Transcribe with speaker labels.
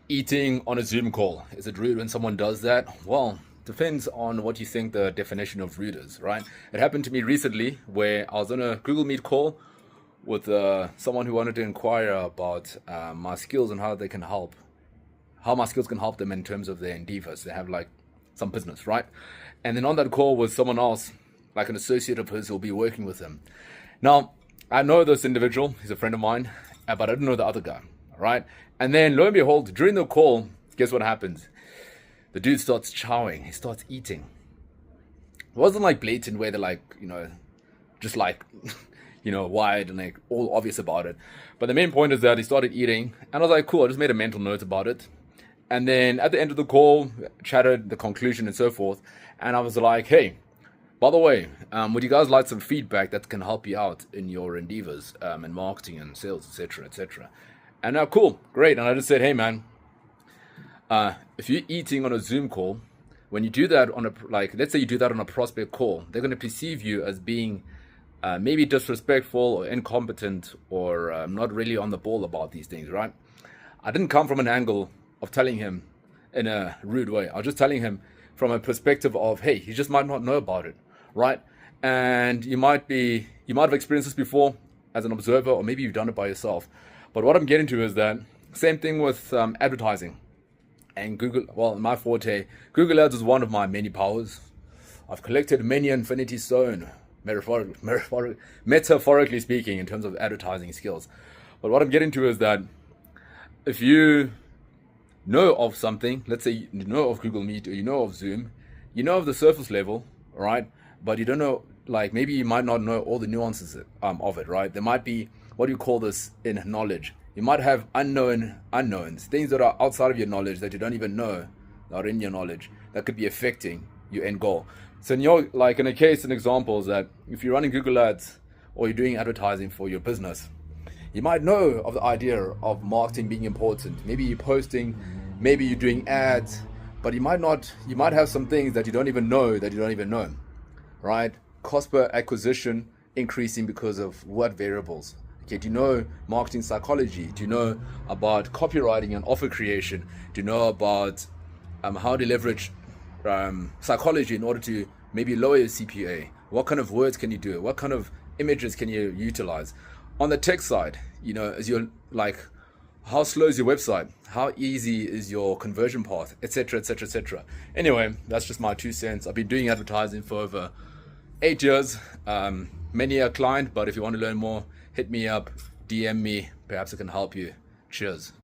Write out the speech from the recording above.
Speaker 1: Eating on a Zoom call. Is it rude when someone does that? Well, depends on what you think the definition of rude is, right? It happened to me recently where I was on a Google Meet call with someone who wanted to inquire about my skills and how my skills can help them in terms of their endeavors. They have like some business, right? And then on that call was someone else, like an associate of his who'll be working with him. Now, I know this individual, he's a friend of mine, but I didn't know the other guy, right? And then lo and behold, during the call, guess what happens? The dude starts chowing, he starts eating. It wasn't like blatant where they're like, just like, wide and like all obvious about it. But the main point is that he started eating, and I was like, cool, I just made a mental note about it. And then at the end of the call, chatted the conclusion and so forth. And I was like, hey, by the way, would you guys like some feedback that can help you out in your endeavors in marketing and sales, etc., etc.? And now, cool, great. And I just said, hey, man, if you're eating on a Zoom call, when you do that on let's say you do that on a prospect call, they're going to perceive you as being maybe disrespectful or incompetent or not really on the ball about these things, right? I didn't come from an angle of telling him in a rude way. I was just telling him from a perspective of, hey, he just might not know about it, right? And you might have experienced this before as an observer, or maybe you've done it by yourself. But what I'm getting to is that same thing with advertising and Google. Well, in my forte, Google Ads is one of my many powers. I've collected many infinity stone, metaphorically speaking, in terms of advertising skills. But what I'm getting to is that if you know of something, let's say you know of Google Meet or you know of Zoom, you know of the surface level, right? But you don't know, like maybe you might not know all the nuances of it, right? There might be, what do you call this in knowledge? You might have unknown unknowns, things that are outside of your knowledge that you don't even know that are in your knowledge that could be affecting your end goal. So in your, like in a case, an example is that if you're running Google Ads or you're doing advertising for your business, you might know of the idea of marketing being important. Maybe you're posting, maybe you're doing ads, but you might have some things that you don't even know, right? Cost per acquisition increasing because of what variables? Okay, do you know marketing psychology? Do you know about copywriting and offer creation? Do you know about how to leverage psychology in order to maybe lower your CPA? What kind of words can you do? What kind of images can you utilize? On the tech side, as you're like, how slow is your website? How easy is your conversion path, etc., etc., etc. Anyway, that's just my 2 cents. I've been doing advertising for over 8 years. Many a client, but if you want to learn more, hit me up, DM me. Perhaps I can help you. Cheers.